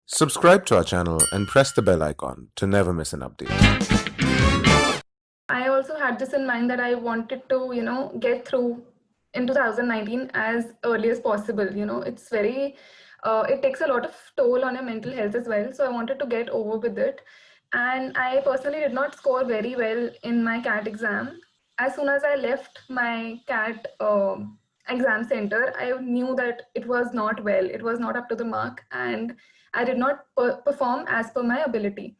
Subscribe to our channel and press the bell icon to never miss an update. I also had this in mind that I wanted to, get through in 2019 as early as possible. It's very, it takes a lot of toll on your mental health as well. So I wanted to get over with it. And I personally did not score very well in my CAT exam. As soon as I left my CAT exam center, I knew that it was not well. It was not up to the mark, and I did not perform as per my ability.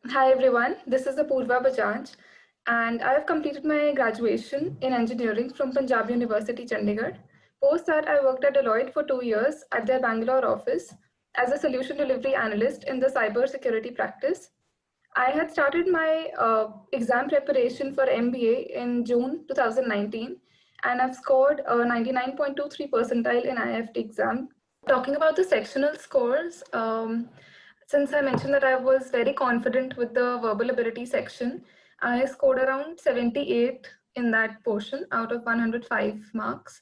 Hi everyone, this is Apoorva Bajaj, and I have completed my graduation in engineering from Punjab University, Chandigarh. Post that, I worked at Deloitte for 2 years at their Bangalore office as a solution delivery analyst in the cyber security practice. I had started my exam preparation for MBA in June 2019, and I've scored a 99.23 percentile in IIFT exam. Talking about the sectional scores, since I mentioned that I was very confident with the verbal ability section, I scored around 78 in that portion out of 105 marks.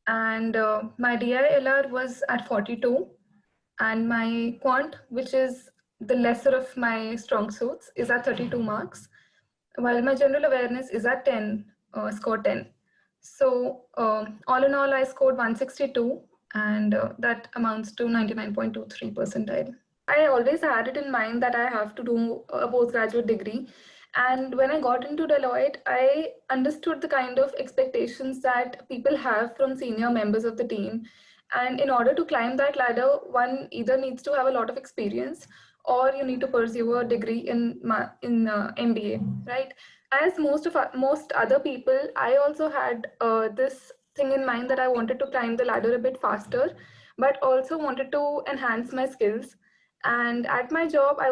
And my DILR was at 42, and my quant, which is the lesser of my strong suits, is at 32 marks, while my general awareness is at 10, score 10. So all in all, I scored 162, and that amounts to 99.23 percentile. I always had it in mind that I have to do a postgraduate degree. And when I got into Deloitte, I understood the kind of expectations that people have from senior members of the team. And in order to climb that ladder, one either needs to have a lot of experience, or you need to pursue a degree in MBA, right? As most other people, I also had this thing in mind that I wanted to climb the ladder a bit faster, but also wanted to enhance my skills. And at my job, I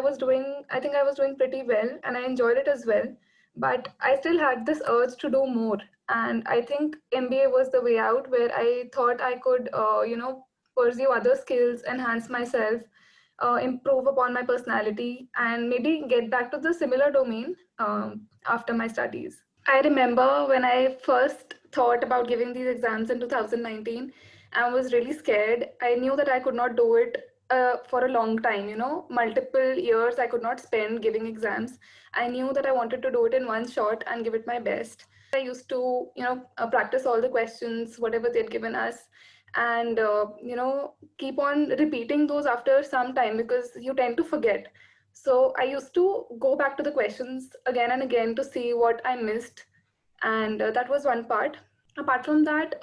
think I was doing pretty well, and I enjoyed it as well. But I still had this urge to do more. And I think MBA was the way out, where I thought I could, pursue other skills, enhance myself, improve upon my personality, and maybe get back to the similar domain after my studies. I remember when I first thought about giving these exams in 2019, I was really scared. I knew that I could not do it for a long time, multiple years I could not spend giving exams. I knew that I wanted to do it in one shot and give it my best. I used to, practice all the questions, whatever they'd given us, and, keep on repeating those after some time because you tend to forget. So I used to go back to the questions again and again to see what I missed. And that was one part. Apart from that,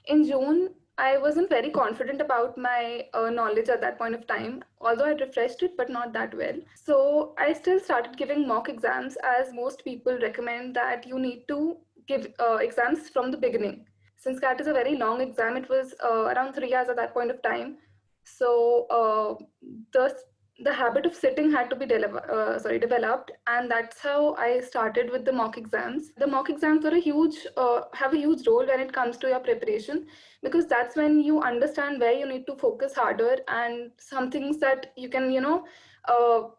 in June, I wasn't very confident about my knowledge at that point of time, although I refreshed it, but not that well. So I still started giving mock exams, as most people recommend that you need to give exams from the beginning. Since CAT is a very long exam, it was around 3 hours at that point of time. So the the habit of sitting had to be developed, and that's how I started with the mock exams. The mock exams are have a huge role when it comes to your preparation, because that's when you understand where you need to focus harder, and some things that you can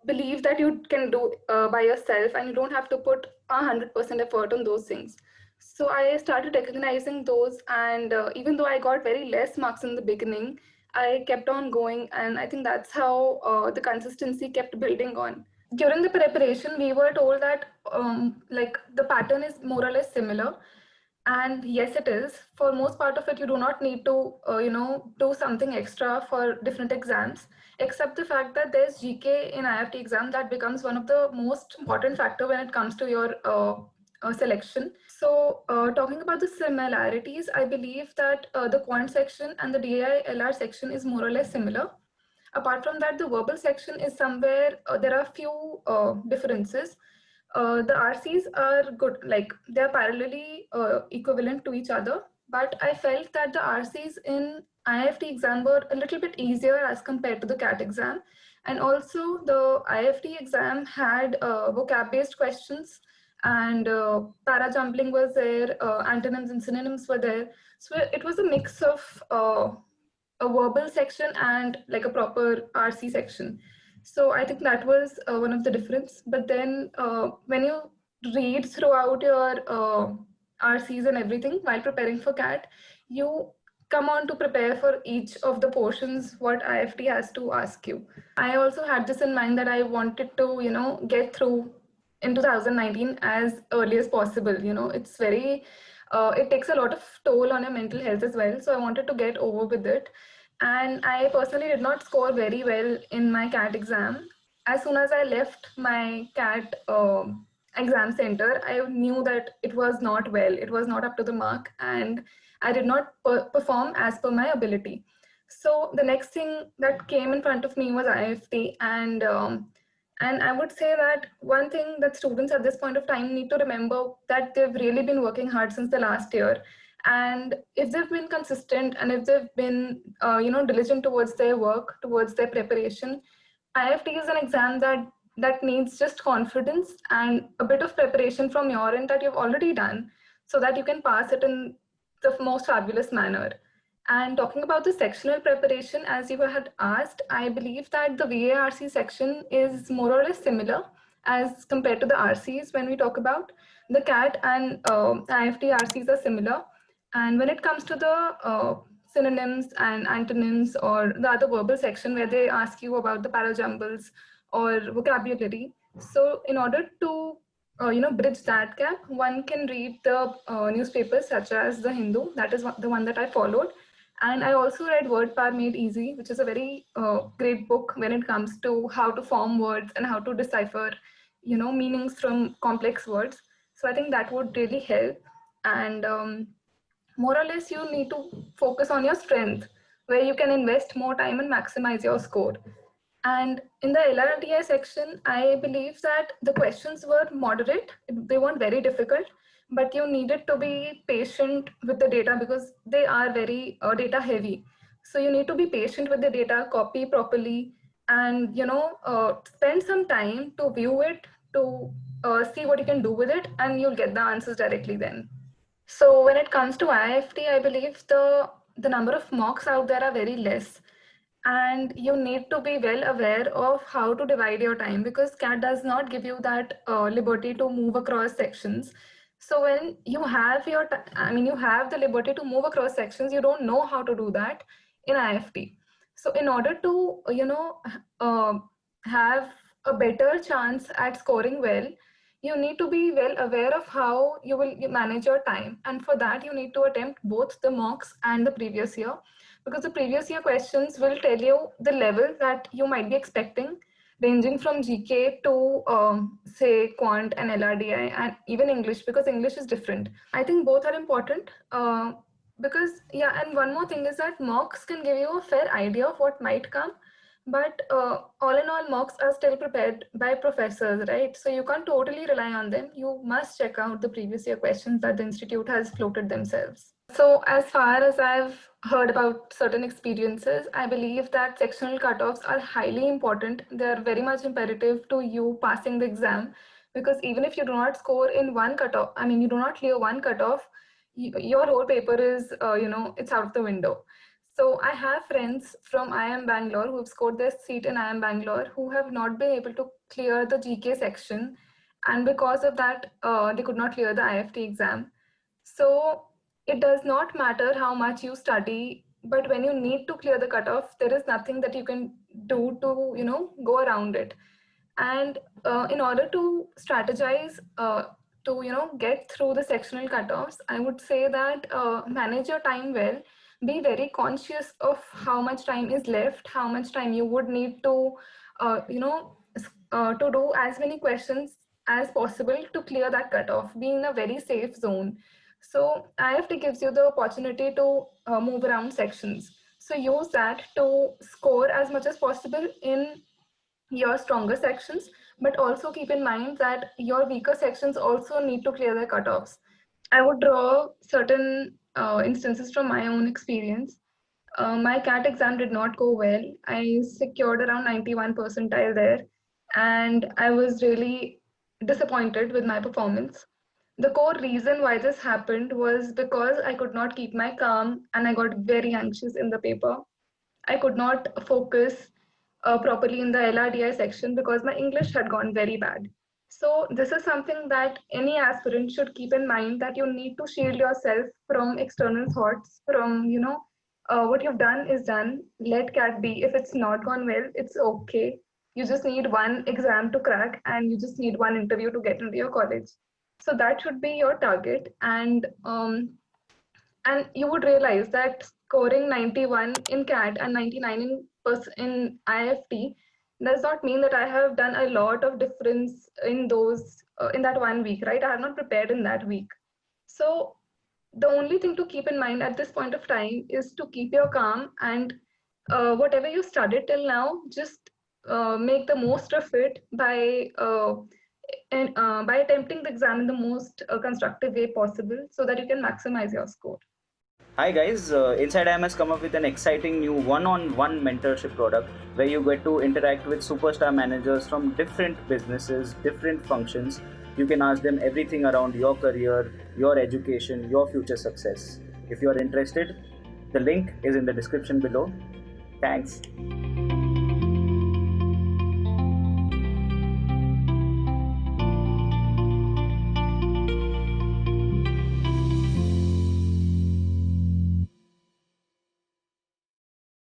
believe that you can do by yourself, and you don't have to put 100% effort on those things. So I started recognizing those, and even though I got very less marks in the beginning, I kept on going, and I think that's how the consistency kept building on. During the preparation, we were told that like the pattern is more or less similar, and yes, it is. For most part of it, you do not need to do something extra for different exams, except the fact that there's GK in IFT exam that becomes one of the most important factor when it comes to your selection. So talking about the similarities, I believe that the quant section and the DILR section is more or less similar. Apart from that, the verbal section is somewhere, there are few differences. The RCs are good, like they're parallelly equivalent to each other, but I felt that the RCs in IIFT exam were a little bit easier as compared to the CAT exam. And also the IIFT exam had vocab-based questions, and para-jumbling was there, antonyms and synonyms were there. So it was a mix of a verbal section and like a proper RC section. So I think that was one of the difference. But then when you read throughout your RCs and everything while preparing for CAT, you come on to prepare for each of the portions what IFT has to ask you. I also had this in mind that I wanted to, get through in 2019 as early as possible. It's very, it takes a lot of toll on your mental health as well. So I wanted to get over with it. And I personally did not score very well in my CAT exam. As soon as I left my CAT exam center, I knew that it was not well, it was not up to the mark, and I did not perform as per my ability. So the next thing that came in front of me was IFT, and I would say that one thing that students at this point of time need to remember that they've really been working hard since the last year. And if they've been consistent and if they've been, diligent towards their work, towards their preparation, IFT is an exam that needs just confidence and a bit of preparation from your end that you've already done, so that you can pass it in the most fabulous manner. And talking about the sectional preparation, as you had asked, I believe that the VARC section is more or less similar as compared to the RCs when we talk about. The CAT and IFT RCs are similar. And when it comes to the synonyms and antonyms or the other verbal section where they ask you about the parajumbles or vocabulary, so in order to bridge that gap, one can read the newspapers such as the Hindu. That is the one that I followed. And I also read Word Power Made Easy, which is a very great book when it comes to how to form words and how to decipher, meanings from complex words. So I think that would really help. And more or less, you need to focus on your strength, where you can invest more time and maximize your score. And in the LRTI section, I believe that the questions were moderate. They weren't very difficult, but you needed to be patient with the data because they are very data heavy. So you need to be patient with the data, copy properly, and spend some time to view it, to see what you can do with it, and you'll get the answers directly then. So when it comes to IIFT, I believe the number of mocks out there are very less, and you need to be well aware of how to divide your time because CAT does not give you that liberty to move across sections. So when you have you have the liberty to move across sections, you don't know how to do that in IFT. So in order to uh, have a better chance at scoring well, you need to be well aware of how you will manage your time, and for that you need to attempt both the mocks and the previous year, because the previous year questions will tell you the level that you might be expecting, ranging from GK to say quant and LRDI and even English, because English is different. I think both are important because, yeah, and one more thing is that mocks can give you a fair idea of what might come, but all in all, mocks are still prepared by professors, right? So you can't totally rely on them. You must check out the previous year questions that the institute has floated themselves. So as far as I've heard about certain experiences, I believe that sectional cutoffs are highly important. They're very much imperative to you passing the exam, because even if you do not score in one cutoff, you do not clear one cutoff, your whole paper is, it's out the window. So I have friends from IIM Bangalore who have scored their seat in IIM Bangalore who have not been able to clear the GK section, and because of that, they could not clear the IFT exam. So it does not matter how much you study, but when you need to clear the cutoff, there is nothing that you can do to, go around it. And in order to strategize to, get through the sectional cutoffs, I would say that manage your time well. Be very conscious of how much time is left, how much time you would need to, to do as many questions as possible to clear that cutoff. Be in a very safe zone. So IFT gives you the opportunity to move around sections. So use that to score as much as possible in your stronger sections, but also keep in mind that your weaker sections also need to clear their cutoffs. I would draw certain instances from my own experience. My CAT exam did not go well. I secured around 91 percentile there, and I was really disappointed with my performance. The core reason why this happened was because I could not keep my calm and I got very anxious in the paper. I could not focus. properly in the LRDI section because my English had gone very bad. So this is something that any aspirant should keep in mind, that you need to shield yourself from external thoughts, from, what you've done is done. Let CAT be. If it's not gone well, it's okay. You just need one exam to crack and you just need one interview to get into your college. So that should be your target. And you would realize that scoring 91 in CAT and 99 in IFT does not mean that I have done a lot of difference in those in that 1 week, right? I have not prepared in that week. So the only thing to keep in mind at this point of time is to keep your calm, and whatever you studied till now, just make the most of it by attempting the exam in the most constructive way possible, so that you can maximize your score. Hi guys, Inside IM has come up with an exciting new one-on-one mentorship product where you get to interact with superstar managers from different businesses, different functions. You can ask them everything around your career, your education, your future success. If you are interested, the link is in the description below. Thanks.